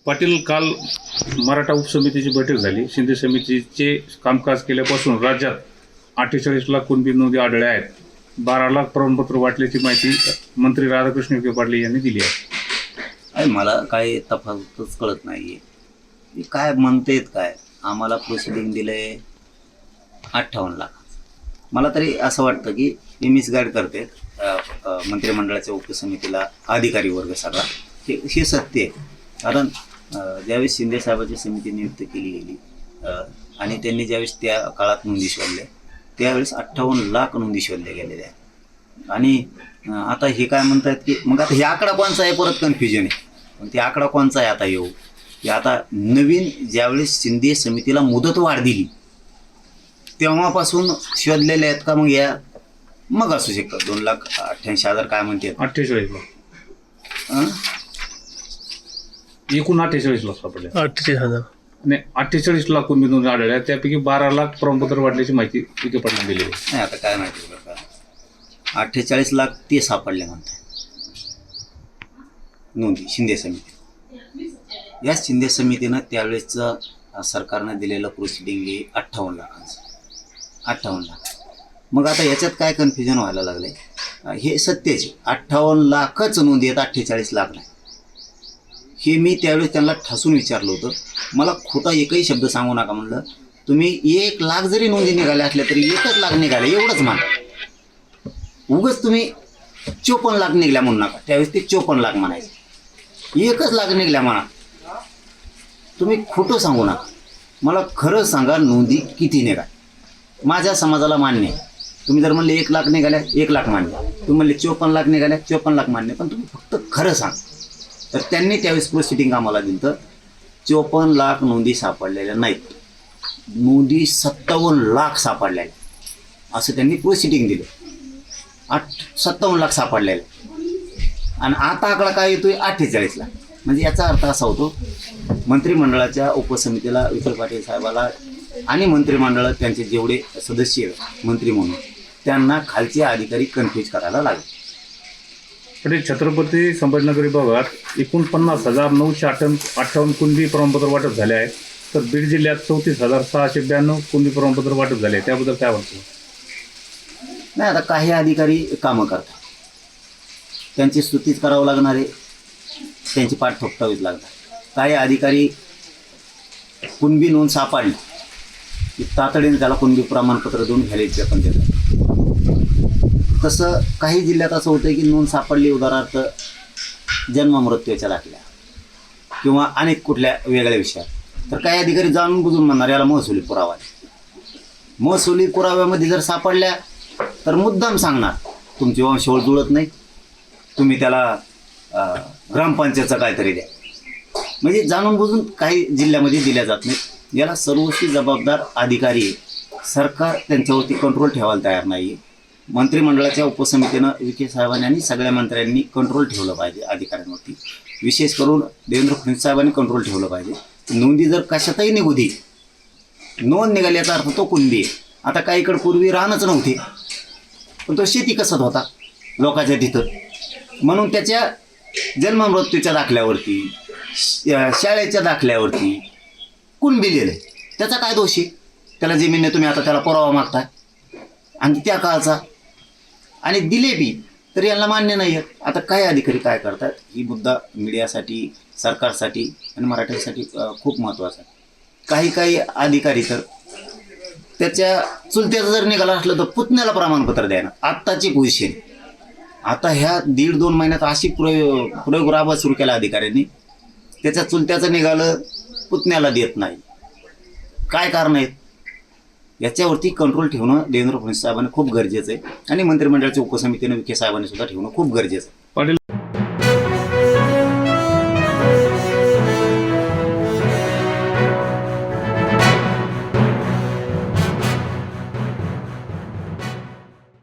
पाटील, काल मराठा उपसमितीची बैठक झाली. शिंदे समितीचे कामकाज केल्यापासून राज्यात 48 लाख कुणबी नोंदी आढळल्या आहेत. 12 लाख प्रमाणपत्र वाटल्याची माहिती मंत्री राधाकृष्ण विखे पाटील यांनी दिली आहे. मला काय तफावतच कळत नाही आहे. काय म्हणतेत काय. आम्हाला प्रोसिडिंग दिलंय 58 लाख. मला तरी असं वाटतं की हे मिसगाईड करते मंत्रिमंडळाच्या उपसमितीला अधिकारी वर्ग सगळा. हे सत्य आहे. कारण ज्यावेळेस शिंदे साहेबांची समिती नियुक्त केली गेली आणि त्यांनी ज्यावेळेस त्या काळात नोंदी शोधल्या त्यावेळेस 58 लाख नोंदी शोधल्या गेलेल्या आहेत. आणि आता हे काय म्हणतात की मग आता हे आकडा कोणचा आहे, परत कन्फ्युजन आहे. पण ते आकडा कोणचा आहे आता येऊ की आता नवीन ज्यावेळेस शिंदे समितीला मुदतवाढ दिली तेव्हापासून शोधलेले आहेत का मग या मग असू शकतं. 2,88,000 काय म्हणते 48 लाख एकूण 48 लाख सापडले. 48,000 आणि 48 लाख कुणबी नोंदी आढळल्या. त्यापैकी 12 लाख प्रमाणपत्र वाटल्याची माहिती विखे पाटील दिली आहे. नाही आता काय माहिती बरं का 48 लाख ते सापडले म्हणतात नोंदी शिंदे समिती. या शिंदे समितीनं त्यावेळेसचं सरकारनं दिलेलं प्रोसिडिंग आहे 58 लाखांचं. 58 लाख. मग आता याच्यात काय कन्फ्युजन व्हायला लागलंय. हे सत्याचे 58 लाखच नोंदी आहेत, 48 लाख नाही. हे मी त्यावेळेस त्यांना ठासून विचारलं होतं. मला खोटा एकही शब्द सांगू नका म्हणलं. तुम्ही 1 लाख जरी नोंदी निघाल्या असल्या तरी 1च लाख निघाले एवढंच मान. उगाच तुम्ही 54 लाख निघल्या म्हणू नका. त्यावेळेस ते 54 लाख म्हणायचे. 1च लाख निघल्या म्हणा. तुम्ही खोटं सांगू नका. मला खरं सांगा नोंदी किती निघाल. माझ्या समाजाला मान्य आहे. तुम्ही जर म्हणले 1 लाख निघाल्या 1 लाख मान्य. तुम्ही म्हणले 54 लाख निघाल्या 54 लाख मान्य. पण तुम्ही फक्त खरं सांगा. तर त्यांनी त्यावेळेस प्रोसिडिंग आम्हाला दिलं तर 54 लाख नोंदी सापडलेल्या नाहीत. नोंदी 57 लाख सापडलेल्या असं त्यांनी प्रोसिडिंग दिलं. 57 लाख सापडलेले. आणि आता आकडा काय येतोय 48 लाख. म्हणजे याचा अर्थ असा होतो मंत्रिमंडळाच्या उपसमितीला विखे पाटील साहेबाला आणि मंत्रिमंडळात त्यांचे जेवढे सदस्य मंत्री म्हणून त्यांना खालचे अधिकारी कन्फ्यूज करायला लागले. पण छत्रपती संभाजीनगर विभागात एकूण 50,958 कुणबी प्रमाणपत्र वाटप झाले आहे. तर बीड जिल्ह्यात 34,692 कुणबी प्रमाणपत्र वाटप झाले. त्याबद्दल काय वाटतं. नाही आता काही अधिकारी कामं करतात. त्यांची स्तुतीच करावं लागणार आहे. त्यांची पाठ थोपटावीच लागणार. काही अधिकारी कुणबी नोंद सापडली की तातडीने त्याला कुणबी प्रमाणपत्र देऊन घ्यायचे पण देतात. तसं काही जिल्ह्यात असं होतं की नोंद सापडली उदाहरणार्थ जन्ममृत्यूच्या दाखल्या किंवा अनेक कुठल्या वेगळ्या विषयात तर काही अधिकारी जाणून बुजून म्हणणार याला महसुली पुरावा आहे. महसुली पुराव्यामध्ये जर सापडल्या तर मुद्दाम सांगणार तुमची वंशावळ जुळत नाही, तुम्ही त्याला ग्रामपंचायतचं काहीतरी द्या. म्हणजे जाणून बुजून काही जिल्ह्यामध्ये दिल्या जात नाही. याला सर्वस्वी जबाबदार अधिकारी आहे. सरकार त्यांच्यावरती कंट्रोल ठेवायला तयार नाही आहे. मंत्रिमंडळाच्या उपसमितीनं विखे साहेबांनी आणि सगळ्या मंत्र्यांनी कंट्रोल ठेवलं पाहिजे अधिकाऱ्यांवरती. विशेष करून देवेंद्र फडणवीस साहेबांनी कंट्रोल ठेवलं पाहिजे. नोंदी जर कशातही निघू दे, नोंद निघाली याचा अर्थ तो कुणबी आहे. आता काहीकडे पूर्वी राहणंच नव्हते पण तो शेती कसत होता लोकांच्या तिथं म्हणून त्याच्या जन्ममृत्यूच्या दाखल्यावरती शाळेच्या दाखल्यावरती कुणबी लिहिलं. त्याचा काय दोष आहे. त्याला जमीन तुम्ही आता त्याला पुरावा मागताय आणि त्या काळचा आणि दिले बी तर यांना मान्य नाही आहे. आता काही अधिकारी काय करतात ही मुद्दा मीडियासाठी सरकारसाठी आणि मराठ्यांसाठी खूप महत्त्वाचा आहे. काही अधिकारी तर त्याच्या चुलत्याचं जर निघाला असलं तर पुतण्याला प्रमाणपत्र द्यायला आत्ताची पोझिशन. आता ह्या 1.5-2 महिन्यात अशी प्रयोग राबवा सुरू केला अधिकाऱ्यांनी. त्याच्या चुलत्याचं निघालं पुतण्याला देत नाही. काय कारण आहेत. याच्यावरती कंट्रोल ठेवणं देवेंद्र फडणवीस साहेबांनी खूप गरजेचं आहे आणि मंत्रिमंडळाच्या उपसमितीनं विखे साहेबांनी सुद्धा ठेवणं खूप गरजेचं आहे.